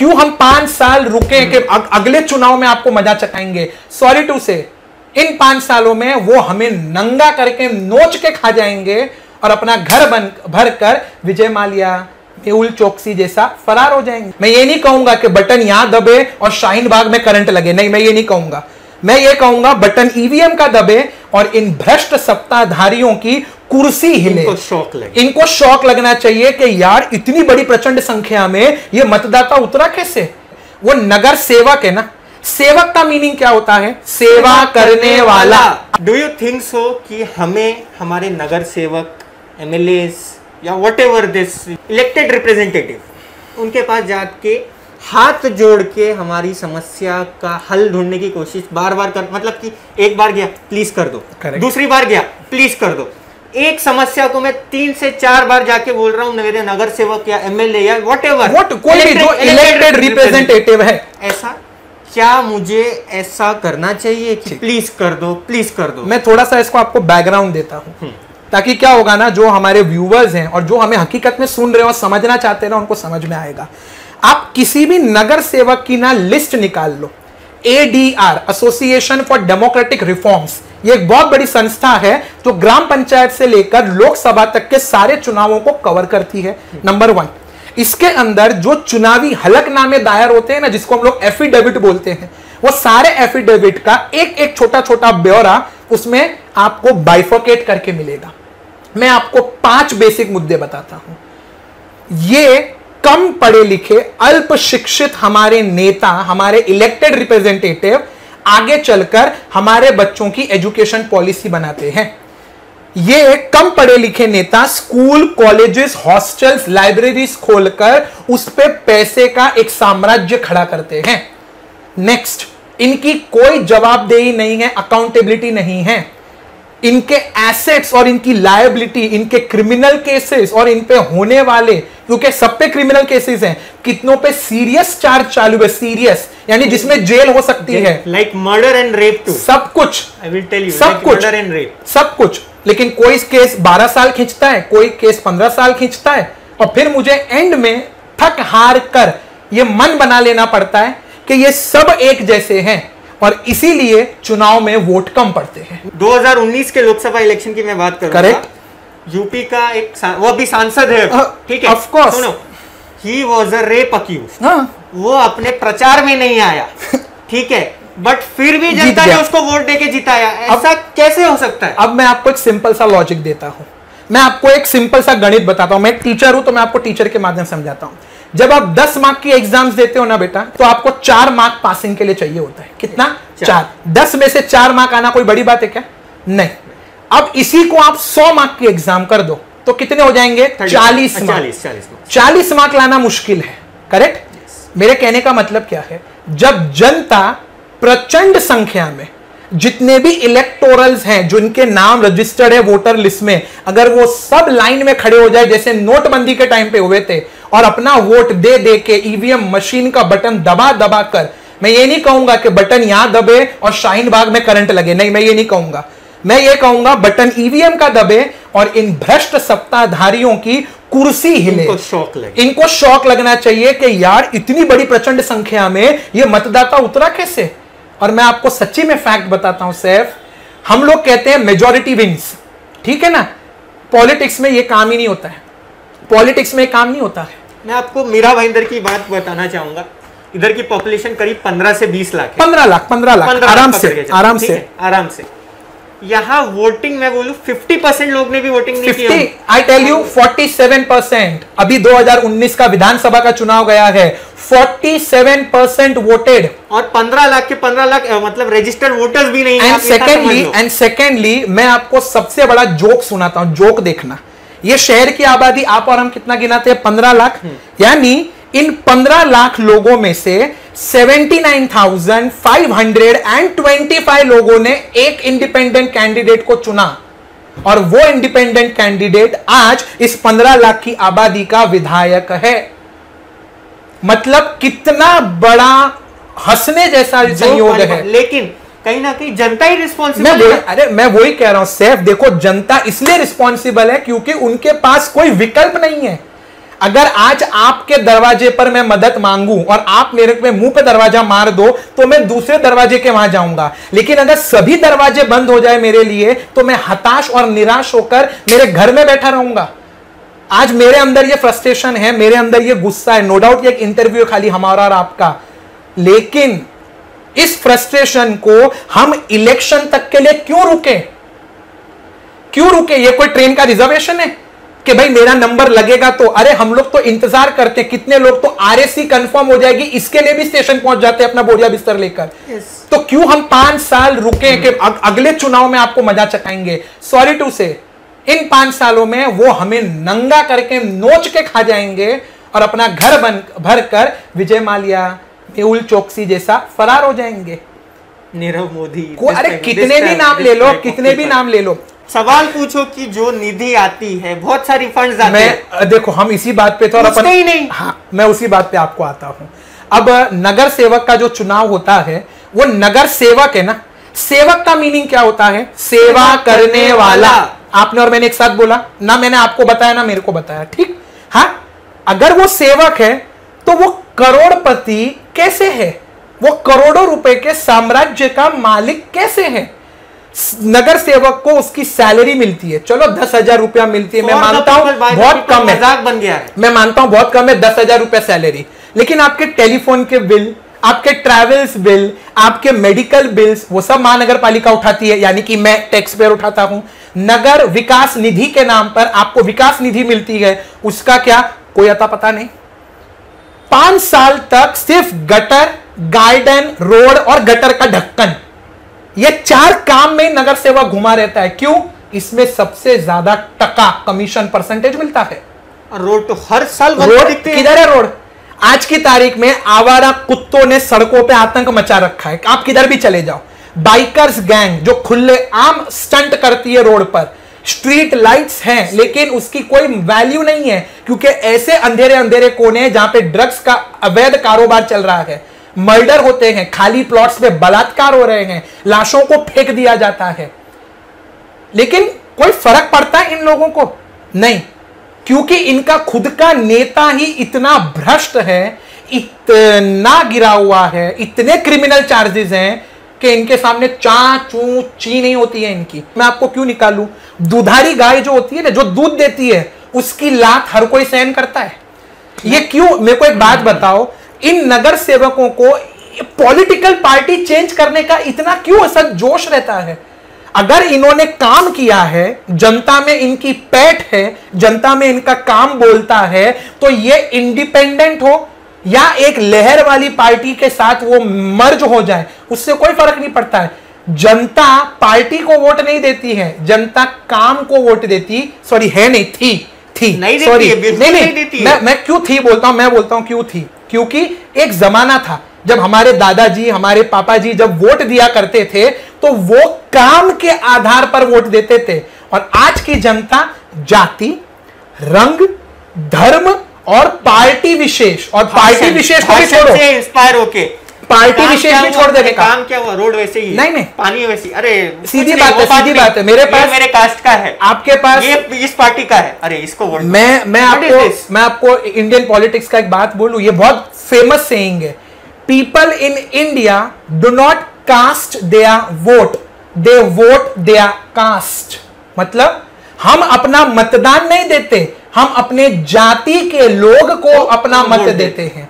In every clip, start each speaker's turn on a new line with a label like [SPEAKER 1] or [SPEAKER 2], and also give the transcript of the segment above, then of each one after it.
[SPEAKER 1] क्यों हम 5 साल रुके कि अगले चुनाव में आपको मजा चखाएंगे? सॉरी टू से, इन 5 सालों में वो हमें नंगा करके नोच के खा जाएंगे और अपना घर भर कर विजय माल्या, मेहुल चोकसी जैसा फरार हो जाएंगे। मैं ये नहीं कहूंगा कि बटन यहां दबे और शाहीन बाग में करंट लगे, नहीं, मैं ये नहीं कहूंगा। मैं ये कहूंगा बटन ईवीएम का दबे और इन भ्रष्ट सत्ताधारियों की कुर्सी हिले। इनको शौक लगना चाहिए कि यार इतनी बड़ी प्रचंड संख्या में ये मतदाता उतरा कैसे। वो नगर सेवक है ना, सेवक का मीनिंग क्या होता है? सेवा करने वाला।
[SPEAKER 2] डू यू थिंक सो कि हमें हमारे नगर सेवक, एमएलए या what ever this elected representative, उनके पास जाके हाथ जोड़ के हमारी समस्या का हल ढूंढने की कोशिश बार बार कर, मतलब कि एक बार गया प्लीज कर दो, दूसरी बार गया प्लीज कर दो, एक समस्या को मैं 3 से 4 बार जाके बोल रहा हूं मेरे नगर सेवक या एमएलए या वट एवर,
[SPEAKER 1] कोई भी जो इलेक्टेड रिप्रेजेंटेटिव है,
[SPEAKER 2] ऐसा क्या मुझे ऐसा करना चाहिए कि प्लीज कर दो, प्लीज कर दो?
[SPEAKER 1] मैं थोड़ा सा इसको आपको बैकग्राउंड देता हूं ताकि क्या होगा ना, जो हमारे व्यूवर्स हैं और जो हमें हकीकत में सुन रहे हो और समझना चाहते हैं ना, उनको समझ में आएगा। आप किसी भी नगर सेवक की ना लिस्ट निकाल लो, ADR, association for democratic reforms, ये एक बहुत बड़ी संस्था है जो ग्राम पंचायत से लेकर लोकसभा तक के सारे चुनावों को कवर करती है। नंबर 1, इसके अंदर जो चुनावी हलफनामे दायर होते हैं ना, जिसको हम लोग एफिडेविट बोलते हैं, वो सारे एफिडेविट का एक एक छोटा छोटा ब्यौरा उसमें आपको बाइफर्केट करके मिलेगा। मैं आपको 5 बेसिक मुद्दे बताता हूं। ये कम पढ़े लिखे, अल्प शिक्षित हमारे नेता, हमारे इलेक्टेड रिप्रेजेंटेटिव आगे चलकर हमारे बच्चों की एजुकेशन पॉलिसी बनाते हैं। ये कम पढ़े लिखे नेता स्कूल, कॉलेजेस, हॉस्टल्स, लाइब्रेरीज खोलकर उस पे पैसे का एक साम्राज्य खड़ा करते हैं। नेक्स्ट, इनकी कोई जवाबदेही नहीं है, अकाउंटेबिलिटी नहीं है। इनके एसेट्स और इनकी लायबिलिटी, इनके क्रिमिनल केसेस और इन पे होने वाले, क्योंकि सब पे क्रिमिनल केसेस हैं, कितनों पे सीरियस चार्ज चालू है, सीरियस यानी जिसमें जेल हो सकती है,
[SPEAKER 2] like murder and rape too,
[SPEAKER 1] सब कुछ,
[SPEAKER 2] आई विल टेल यू,
[SPEAKER 1] सब कुछ,
[SPEAKER 2] मर्डर एंड रेप,
[SPEAKER 1] सब कुछ। लेकिन कोई केस 12 साल खींचता है, कोई केस 15 साल खींचता है, और फिर मुझे एंड में थक हार कर यह मन बना लेना पड़ता है कि ये सब एक जैसे हैं और इसीलिए चुनाव में वोट कम पड़ते हैं।
[SPEAKER 2] 2019 के लोकसभा इलेक्शन की मैं बात करूंगा।
[SPEAKER 1] करेक्ट।
[SPEAKER 2] यूपी का एक वो अभी सांसद है, ठीक है,
[SPEAKER 1] ऑफ कोर्स,
[SPEAKER 2] सुनो, he was a rape accused, वो अपने प्रचार में नहीं आया, ठीक है, बट फिर भी जनता ने उसको वोट देके जिताया। ऐसा कैसे हो सकता है?
[SPEAKER 1] अब मैं आपको एक सिंपल सा लॉजिक देता हूं, मैं आपको एक सिंपल सा गणित बताता हूं। मैं टीचर हूं तो मैं आपको टीचर के माध्यम से समझाता हूं। जब आप 10 मार्क की एग्जाम्स देते हो ना बेटा, तो आपको 4 मार्क पासिंग के लिए चाहिए होता है। कितना? 4। 10 में से 4 मार्क आना कोई बड़ी बात है क्या? नहीं। अब इसी को आप 100 मार्क की एग्जाम कर दो तो कितने हो जाएंगे? 40 मार्क। 40 मार्क लाना मुश्किल है, करेक्ट? मेरे कहने का मतलब क्या है, जब जनता प्रचंड संख्या में, जितने भी इलेक्टोरल्स हैं जो इनके नाम रजिस्टर्ड है वोटर लिस्ट में, अगर वो सब लाइन में खड़े हो जाए जैसे नोटबंदी के टाइम पे हुए थे और अपना वोट दे दे के ईवीएम मशीन का बटन दबा दबा कर, मैं ये नहीं कहूंगा कि बटन यहां दबे और शाहीन बाग में करंट लगे, नहीं, मैं ये नहीं कहूंगा। मैं ये कहूंगा बटन ईवीएम का दबे और इन भ्रष्ट सत्ताधारियों की कुर्सी हिले। इनको शौक लगना चाहिए कि यार इतनी बड़ी प्रचंड संख्या में ये मतदाता उतरा कैसे। और मैं आपको सच्ची में फैक्ट बताता हूं सैफ, हम लोग कहते हैं मेजॉरिटी विंस, ठीक है ना? पॉलिटिक्स में ये काम ही नहीं होता है, पॉलिटिक्स में काम नहीं होता है।
[SPEAKER 2] मैं आपको मीरा भाईंदर की बात बताना चाहूंगा। इधर की पॉपुलेशन करीब 15 से 20 लाख है।
[SPEAKER 1] 15 लाख आराम से।
[SPEAKER 2] यहाँ वोटिंग मैं बोलूं 50% लोग ने भी वोटिंग नहीं की।
[SPEAKER 1] I tell you 47%। अभी 2019 का विधानसभा का चुनाव गया है, 47% वोटेड
[SPEAKER 2] और 15 लाख के 15 लाख मतलब रजिस्टर्ड वोटर्स भी नहीं।
[SPEAKER 1] एंड सेकेंडली मैं आपको सबसे बड़ा जोक सुनाता हूं, जोक देखना। ये शहर की आबादी आप और हम कितना गिनाते हैं? 15 लाख। यानी इन 15 लाख लोगों में से 79,525 लोगों ने एक इंडिपेंडेंट कैंडिडेट को चुना और वो इंडिपेंडेंट कैंडिडेट आज इस 15 लाख की आबादी का विधायक है। मतलब कितना बड़ा हंसने जैसा संयोग है।
[SPEAKER 2] लेकिन कहीं ना कहीं जनता ही रिस्पॉन्सिबल है।
[SPEAKER 1] अरे मैं वही कह रहा हूं सैफ, देखो जनता इसलिए रिस्पॉन्सिबल है क्योंकि उनके पास कोई विकल्प नहीं है। अगर आज आपके दरवाजे पर मैं मदद मांगू और आप मेरे पे मुंह पे दरवाजा मार दो तो मैं दूसरे दरवाजे के वहां जाऊंगा, लेकिन अगर सभी दरवाजे बंद हो जाए मेरे लिए तो मैं हताश और निराश होकर मेरे घर में बैठा रहूंगा। आज मेरे अंदर ये फ्रस्ट्रेशन है, मेरे अंदर ये गुस्सा है, नो डाउट ये एक इंटरव्यू है खाली हमारा और आपका, लेकिन इस फ्रस्ट्रेशन को हम इलेक्शन तक के लिए क्यों रुके? क्यों रुके? ये कोई ट्रेन का रिजर्वेशन है कि भाई मेरा नंबर लगेगा तो? अरे हम लोग तो इंतजार करते हैं, कितने लोग तो आरएसी कंफर्म हो जाएगी इसके लिए भी स्टेशन पहुंच जाते हैं अपना बोरिया बिस्तर लेकर। तो क्यों हम 5 साल रुके कि अगले चुनाव में आपको मजा चखाएंगे? सॉरी टू से, इन 5 सालों में वो हमें नंगा करके नोच के खा जाएंगे और अपना घर भर कर विजय माल्या, मेहुल चोकसी जैसा फरार हो जाएंगे।
[SPEAKER 2] नीरव मोदी,
[SPEAKER 1] अरे कितने भी नाम ले लो, कितने भी नाम ले लो।
[SPEAKER 2] सवाल पूछो कि जो निधि आती है, बहुत सारी फंड्स आते हैं।
[SPEAKER 1] देखो हम इसी बात पे तो
[SPEAKER 2] अपन ही नहीं।
[SPEAKER 1] हाँ, मैं उसी बात पे आपको आता हूं। अब नगर सेवक का जो चुनाव होता है वो नगर सेवक है ना। सेवक का मीनिंग क्या होता है? सेवा करने वाला। आपने और मैंने एक साथ बोला ना, मैंने आपको बताया ना मेरे को बताया, ठीक? हाँ, अगर वो सेवक है तो वो करोड़पति कैसे है? वो करोड़ों रुपए के साम्राज्य का मालिक कैसे है? नगर सेवक को उसकी सैलरी मिलती है, चलो 10,000 रुपया मिलती है, मैं मानता हूं बहुत कम है,
[SPEAKER 2] मजाक बन गया है,
[SPEAKER 1] मैं मानता हूं बहुत कम है 10,000 रुपया सैलरी, लेकिन आपके टेलीफोन के बिल, आपके ट्रैवल्स बिल, आपके मेडिकल बिल्स, वो सब महानगर पालिका उठाती है, यानी कि मैं टैक्स पेयर उठाता हूं। नगर विकास निधि के नाम पर आपको विकास निधि मिलती है, उसका क्या कोई अता पता नहीं। 5 साल तक सिर्फ गटर, गार्डन, रोड और गटर का ढक्कन, ये 4 काम में नगर सेवक घुमा रहता है। क्यों? इसमें सबसे ज्यादा टका कमीशन परसेंटेज मिलता है।
[SPEAKER 2] रोड तो हर साल
[SPEAKER 1] रोड किधर है? रोड आज की तारीख में आवारा कुत्तों ने सड़कों पे आतंक मचा रखा है, आप किधर भी चले जाओ। बाइकर्स गैंग जो खुले आम स्टंट करती है रोड पर, स्ट्रीट लाइट्स हैं लेकिन उसकी कोई वैल्यू नहीं है, क्योंकि ऐसे अंधेरे अंधेरे कोने हैं जहां पे ड्रग्स का अवैध कारोबार चल रहा है, मर्डर होते हैं, खाली प्लॉट्स पे बलात्कार हो रहे हैं, लाशों को फेंक दिया जाता है, लेकिन कोई फर्क पड़ता है इन लोगों को? नहीं, क्योंकि इनका खुद का नेता ही इतना भ्रष्ट है, इतना गिरा हुआ है, इतने क्रिमिनल चार्जेस हैं कि इनके सामने चा चू ची नहीं होती है इनकी। मैं आपको क्यों निकालूं? दुधारी गाय जो होती है ना, जो दूध देती है, उसकी लात हर कोई सहन करता है। ये क्यों? मेरे को एक बात बताओ, इन नगर सेवकों को पॉलिटिकल पार्टी चेंज करने का इतना क्यों ऐसा जोश रहता है? अगर इन्होंने काम किया है, जनता में इनकी पैठ है, जनता में इनका काम बोलता है, तो ये इंडिपेंडेंट हो या एक लहर वाली पार्टी के साथ वो मर्ज हो जाए, उससे कोई फर्क नहीं पड़ता है। जनता पार्टी को वोट नहीं देती है, जनता काम को वोट देती, सॉरी है नहीं, थी
[SPEAKER 2] नहीं
[SPEAKER 1] सॉरी
[SPEAKER 2] नहीं देती है।
[SPEAKER 1] मैं क्यों थी बोलता हूं, मैं बोलता हूं क्यों थी, क्योंकि एक जमाना था जब हमारे दादाजी, हमारे पापा जी जब वोट दिया करते थे तो वो काम के आधार पर वोट देते थे, और आज की जनता जाति, रंग, धर्म और पार्टी विशेष, और पार्टी विशेष को भी छोड़ो,
[SPEAKER 2] इंस्पायर होके
[SPEAKER 1] पार्टी विशेष भी छोड़ देने का
[SPEAKER 2] काम क्या हुआ? रोड वैसे ही,
[SPEAKER 1] नहीं
[SPEAKER 2] पानी वैसे ही। अरे
[SPEAKER 1] सीधी बात है, सीधी बात है। मेरे पास,
[SPEAKER 2] मेरे कास्ट का है,
[SPEAKER 1] आपके पास
[SPEAKER 2] ये इस पार्टी का है, अरे इसको वोट।
[SPEAKER 1] मैं आपको इंडियन पॉलिटिक्स का एक बात बोलूं, ये बहुत फेमस सेइंग है, people in India do not cast their vote, they vote their caste. मतलब हम अपना मतदान नहीं देते, हम अपने जाति के लोग को अपना मत देते हैं।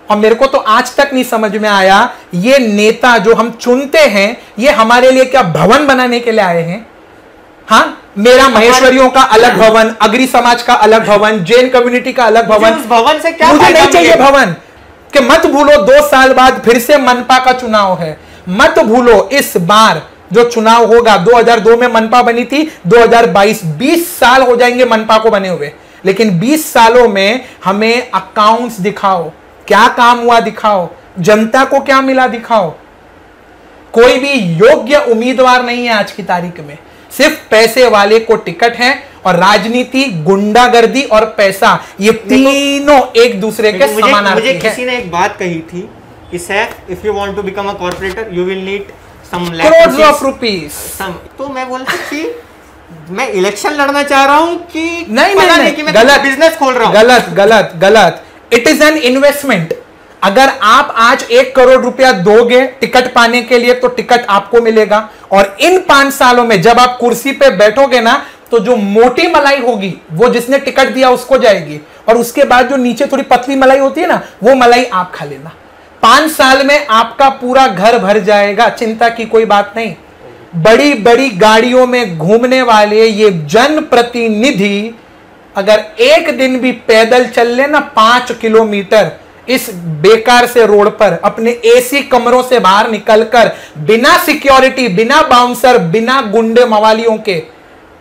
[SPEAKER 1] और मेरे को तो आज तक नहीं समझ में आया, ये नेता जो हम चुनते हैं ये हमारे लिए क्या भवन बनाने के लिए आए हैं? हाँ, मेरा महेश्वरियों का अलग भवन, अग्री समाज का अलग भवन, जैन कम्युनिटी का अलग भवन,
[SPEAKER 2] उस भवन से क्या
[SPEAKER 1] मुझे नहीं चाहिए भवन। कि मत भूलो 2 साल बाद फिर से मनपा का चुनाव है, मत भूलो इस बार जो चुनाव होगा, 2002 में मनपा बनी थी, 2022 20 साल हो जाएंगे मनपा को बने हुए, लेकिन 20 सालों में हमें अकाउंट्स दिखाओ, क्या काम हुआ दिखाओ, जनता को क्या मिला दिखाओ। कोई भी योग्य उम्मीदवार नहीं है आज की तारीख में, सिर्फ पैसे वाले को टिकट है, और राजनीति, गुंडागर्दी और पैसा, ये तीनों एक दूसरे के समानार्थी हैं।
[SPEAKER 2] मुझे किसी ने एक बात कही थी कि sir, if you want to become a corporator you will need some
[SPEAKER 1] crores of rupees।
[SPEAKER 2] तो मैं बोलता कि मैं इलेक्शन लड़ना चाह रहा हूं कि
[SPEAKER 1] नहीं,
[SPEAKER 2] कि मैं
[SPEAKER 1] गलत,
[SPEAKER 2] बिजनेस खोल रहा हूं।
[SPEAKER 1] गलत गलत गलत। It is an investment. अगर आप आज 1 करोड़ रुपया दोगे टिकट पाने के लिए तो टिकट आपको मिलेगा, और इन 5 सालों में जब आप कुर्सी पे बैठोगे ना तो जो मोटी मलाई होगी वो जिसने टिकट दिया उसको जाएगी, और उसके बाद जो नीचे थोड़ी पतली मलाई होती है ना वो मलाई आप खा लेना। 5 साल में आपका पूरा घर भर जाएगा, चिंता की कोई बात नहीं। बड़ी बड़ी गाड़ियों में घूमने वाले ये जनप्रतिनिधि अगर एक दिन भी पैदल चल ले ना 5 किलोमीटर इस बेकार से रोड पर, अपने एसी कमरों से बाहर निकलकर, बिना सिक्योरिटी, बिना बाउंसर, बिना गुंडे मवालियों के,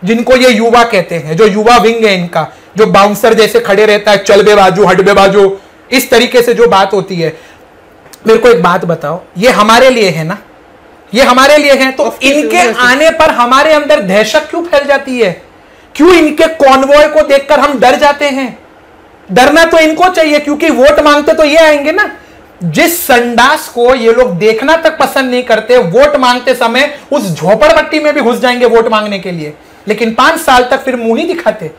[SPEAKER 1] जिनको ये युवा कहते हैं, जो युवा विंग है इनका, जो बाउंसर जैसे खड़े रहता है, चल बे बाजू हट बे बाजू, इस तरीके से जो बात होती है। मेरे को एक बात बताओ, ये हमारे लिए है ना, ये हमारे लिए है, तो इनके आने पर हमारे अंदर दहशत क्यों फैल जाती है? क्यों इनके कॉन्वॉय को देखकर हम डर जाते हैं? डरना तो इनको चाहिए, क्योंकि वोट मांगते तो ये आएंगे ना। जिस संडास को ये लोग देखना तक पसंद नहीं करते, वोट मांगते समय उस झोपड़पट्टी में भी घुस जाएंगे वोट मांगने के लिए, लेकिन 5 साल तक फिर मुंह नहीं दिखाते।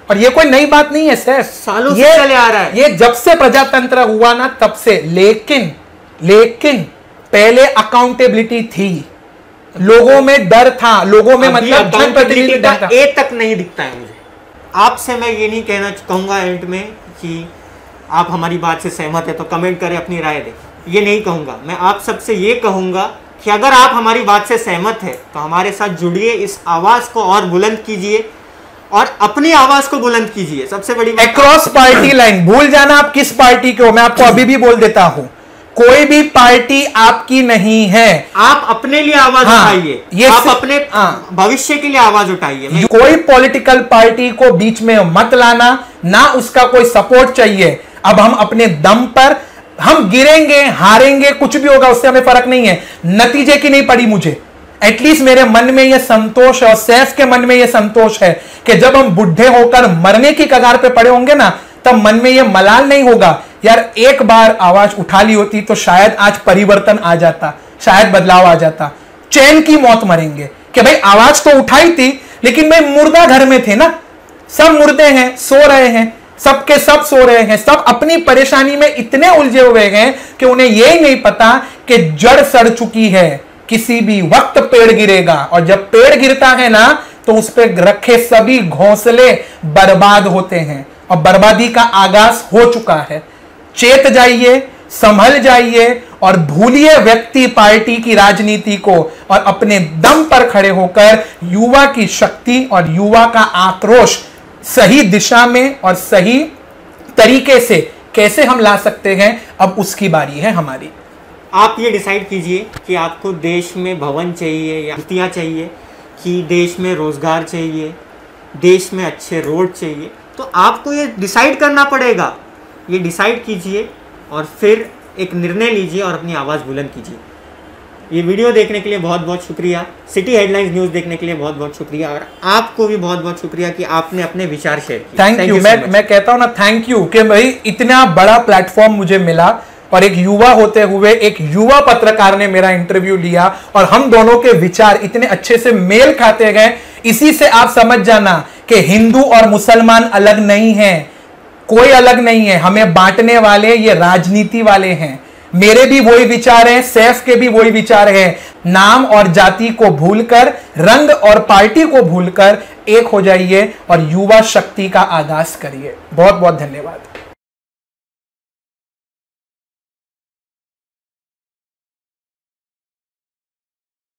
[SPEAKER 1] और ये कोई नई बात नहीं है सर,
[SPEAKER 2] सालों से चले आ रहा है
[SPEAKER 1] ये जब से प्रजातंत्र हुआ ना तब से। लेकिन पहले अकाउंटेबिलिटी थी, लोगों में डर था, लोगों में मतलब
[SPEAKER 2] जनप्रतिनिधि का ए तक नहीं दिखता है मुझे। आपसे मैं ये नहीं कहूंगा एंड में कि आप हमारी बात से सहमत है तो कमेंट करें, अपनी राय दें, ये नहीं कहूंगा। मैं आप सबसे ये कहूंगा कि अगर आप हमारी बात से सहमत है तो हमारे साथ जुड़िए, इस आवाज को और बुलंद कीजिए और अपनी आवाज को बुलंद कीजिए। सबसे बड़ी बात,
[SPEAKER 1] अक्रॉस पार्टी लाइन, भूल जाना आप किस पार्टी के हो। मैं आपको अभी भी बोल देता हूं, कोई भी पार्टी आपकी नहीं है।
[SPEAKER 2] आप अपने लिए आवाज उठाइए, आप अपने भविष्य के लिए आवाज उठाइए।
[SPEAKER 1] कोई पॉलिटिकल पार्टी को बीच में मत लाना, ना उसका कोई सपोर्ट चाहिए। अब हम अपने दम पर, हम गिरेंगे, हारेंगे, कुछ भी होगा उससे हमें फर्क नहीं है, नतीजे की नहीं पड़ी मुझे। एटलीस्ट मेरे मन में यह संतोष है और सैफ के मन में यह संतोष है कि जब हम बुढ़े होकर मरने की कगार पे पड़े होंगे ना, तब मन में यह मलाल नहीं होगा, यार एक बार आवाज उठा ली होती तो शायद आज परिवर्तन आ जाता, शायद बदलाव आ जाता। चैन की मौत मरेंगे कि भाई आवाज तो उठाई थी, लेकिन भाई मुर्दा घर में थे ना, सब मुर्दे हैं, सो रहे हैं, सबके सब सो रहे हैं, सब अपनी परेशानी में इतने उलझे हुए हैं कि उन्हें यही नहीं पता कि जड़ सड़ चुकी है, किसी भी वक्त पेड़ गिरेगा, और जब पेड़ गिरता है ना तो उस पर रखे सभी घोंसले बर्बाद होते हैं, और बर्बादी का आगाज हो चुका है। चेत जाइए, संभल जाइए और भूलिए व्यक्ति पार्टी की राजनीति को, और अपने दम पर खड़े होकर युवा की शक्ति और युवा का आक्रोश सही दिशा में और सही तरीके से कैसे हम ला सकते हैं, अब उसकी बारी है हमारी।
[SPEAKER 2] आप ये डिसाइड कीजिए कि आपको देश में भवन चाहिए या मूर्तियाँ चाहिए, कि देश में रोजगार चाहिए, देश में अच्छे रोड चाहिए। तो आपको ये डिसाइड करना पड़ेगा, ये डिसाइड कीजिए और फिर एक निर्णय लीजिए और अपनी आवाज़ बुलंद कीजिए। ये वीडियो देखने के लिए बहुत बहुत शुक्रिया, सिटी हेडलाइंस न्यूज़ देखने के लिए बहुत बहुत शुक्रिया, और आपको भी बहुत बहुत शुक्रिया कि आपने अपने विचार शेयर किए।
[SPEAKER 1] Thank you. मैं कहता हूँ ना थैंक यू कि भाई इतना बड़ा प्लेटफॉर्म मुझे मिला, और एक युवा होते हुए एक युवा पत्रकार ने मेरा इंटरव्यू लिया, और हम दोनों के विचार इतने अच्छे से मेल खाते गए। इसी से आप समझ जाना कि हिंदू और मुसलमान अलग नहीं हैं, कोई अलग नहीं है, हमें बांटने वाले ये राजनीति वाले हैं। मेरे भी वही विचार हैं, सैफ के भी वही विचार हैं। नाम और जाति को भूलकर, रंग और पार्टी को भूलकर एक हो जाइए और युवा शक्ति का आगाज करिए। बहुत बहुत धन्यवाद।